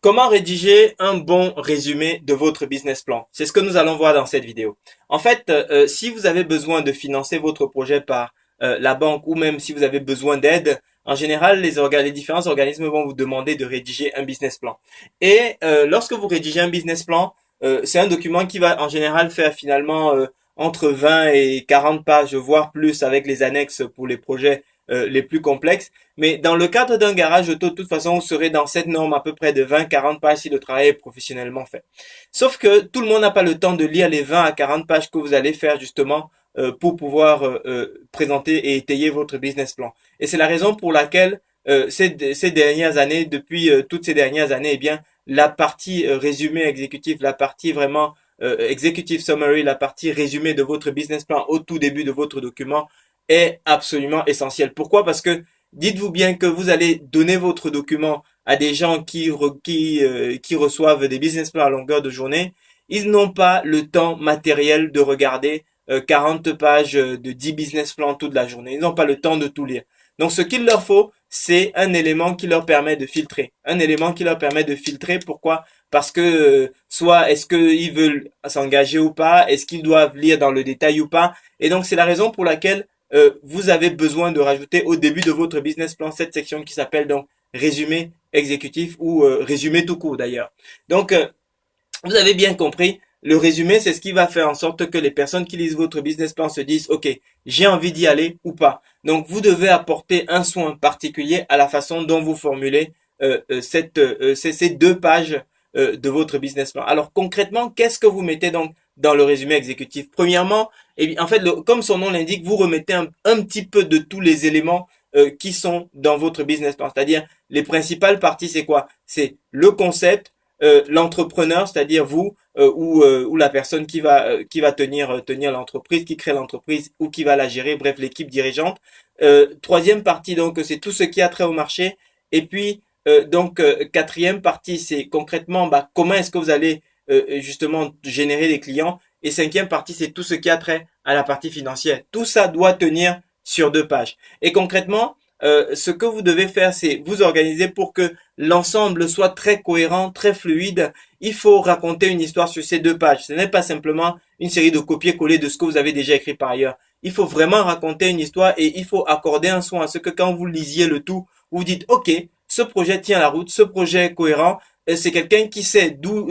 Comment rédiger un bon résumé de votre business plan? C'est ce que nous allons voir dans cette vidéo. En fait, si vous avez besoin de financer votre projet par la banque ou même si vous avez besoin d'aide, en général, les différents organismes vont vous demander de rédiger un business plan. Et lorsque vous rédigez un business plan, c'est un document qui va en général faire finalement entre 20 et 40 pages, voire plus avec les annexes pour les projets les plus complexes. Mais dans le cadre d'un garage auto, de toute façon, vous serez dans cette norme à peu près de 20-40 pages si le travail est professionnellement fait. Sauf que tout le monde n'a pas le temps de lire les 20 à 40 pages que vous allez faire justement pour pouvoir présenter et étayer votre business plan. Et c'est la raison pour laquelle ces dernières années, depuis toutes ces dernières années, eh bien, la partie résumé exécutif, la partie vraiment executive summary, la partie résumé de votre business plan au tout début de votre document est absolument essentielle. Pourquoi? Parce que dites-vous bien que vous allez donner votre document à des gens qui reçoivent des business plans à longueur de journée. Ils n'ont pas le temps matériel de regarder 40 pages de 10 business plans toute la journée. Ils n'ont pas le temps de tout lire. Donc ce qu'il leur faut, c'est un élément qui leur permet de filtrer. Un élément qui leur permet de filtrer. Pourquoi? Parce que soit est-ce qu'ils veulent s'engager ou pas, est-ce qu'ils doivent lire dans le détail ou pas. Et donc c'est la raison pour laquelle vous avez besoin de rajouter au début de votre business plan cette section qui s'appelle donc résumé exécutif ou résumé tout court d'ailleurs. Donc vous avez bien compris, le résumé, c'est ce qui va faire en sorte que les personnes qui lisent votre business plan se disent, OK, j'ai envie d'y aller ou pas. Donc, vous devez apporter un soin particulier à la façon dont vous formulez ces 2 pages de votre business plan. Alors, concrètement, qu'est-ce que vous mettez donc dans le résumé exécutif? Premièrement, eh bien, en fait, comme son nom l'indique, vous remettez un petit peu de tous les éléments qui sont dans votre business plan. C'est-à-dire, les principales parties, c'est quoi? C'est le concept, l'entrepreneur, c'est-à-dire vous ou la personne qui va tenir l'entreprise, qui crée l'entreprise ou qui va la gérer, bref l'équipe dirigeante. Troisième partie donc c'est tout ce qui a trait au marché et puis quatrième partie c'est concrètement comment est-ce que vous allez justement générer des clients et cinquième partie c'est tout ce qui a trait à la partie financière. Tout ça doit tenir sur 2 pages. Et concrètement, ce que vous devez faire, c'est vous organiser pour que l'ensemble soit très cohérent, très fluide. Il faut raconter une histoire sur ces 2 pages. Ce n'est pas simplement une série de copier-coller de ce que vous avez déjà écrit par ailleurs. Il faut vraiment raconter une histoire et il faut accorder un soin à ce que quand vous lisiez le tout, vous dites, OK, ce projet tient la route, ce projet est cohérent, c'est quelqu'un qui sait d'où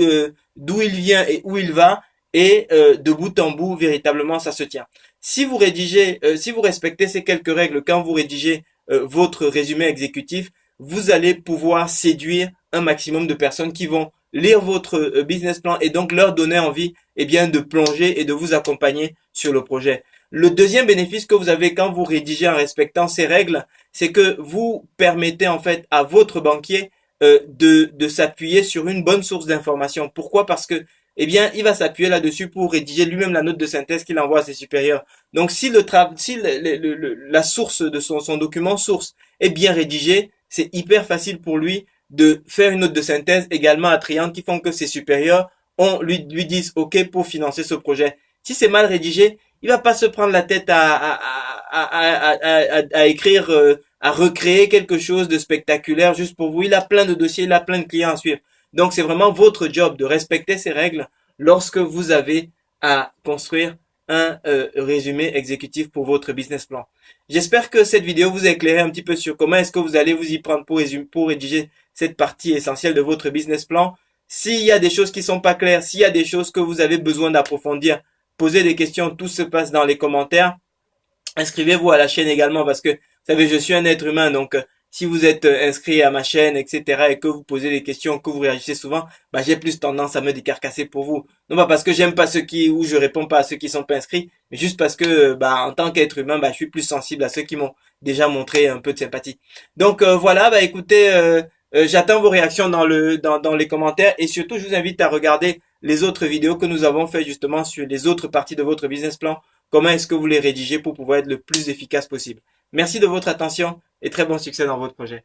il vient et où il va et de bout en bout, véritablement, ça se tient. Si vous rédigez, si vous respectez ces quelques règles quand vous rédigez votre résumé exécutif, vous allez pouvoir séduire un maximum de personnes qui vont lire votre business plan et donc leur donner envie bien, de plonger et de vous accompagner sur le projet. Le deuxième bénéfice que vous avez quand vous rédigez en respectant ces règles, c'est que vous permettez en fait à votre banquier de s'appuyer sur une bonne source d'information. Pourquoi? Parce que il va s'appuyer là-dessus pour rédiger lui-même la note de synthèse qu'il envoie à ses supérieurs. Donc, si la source de son document source est bien rédigée, c'est hyper facile pour lui de faire une note de synthèse également attrayante qui font que ses supérieurs lui disent OK pour financer ce projet. Si c'est mal rédigé, il va pas se prendre la tête à écrire, à recréer quelque chose de spectaculaire juste pour vous. Il a plein de dossiers, il a plein de clients à suivre. Donc, c'est vraiment votre job de respecter ces règles lorsque vous avez à construire un résumé exécutif pour votre business plan. J'espère que cette vidéo vous a éclairé un petit peu sur comment est-ce que vous allez vous y prendre pour rédiger cette partie essentielle de votre business plan. S'il y a des choses qui sont pas claires, s'il y a des choses que vous avez besoin d'approfondir, posez des questions, tout se passe dans les commentaires. Inscrivez-vous à la chaîne également parce que, vous savez, je suis un être humain, donc si vous êtes inscrit à ma chaîne, etc., et que vous posez des questions, que vous réagissez souvent, j'ai plus tendance à me décarcasser pour vous. Non pas parce que j'aime pas ou je réponds pas à ceux qui sont pas inscrits, mais juste parce que, en tant qu'être humain, je suis plus sensible à ceux qui m'ont déjà montré un peu de sympathie. Donc voilà, écoutez, j'attends vos réactions dans les commentaires et surtout, je vous invite à regarder les autres vidéos que nous avons fait justement sur les autres parties de votre business plan. Comment est-ce que vous les rédigez pour pouvoir être le plus efficace possible. Merci de votre attention et très bon succès dans votre projet.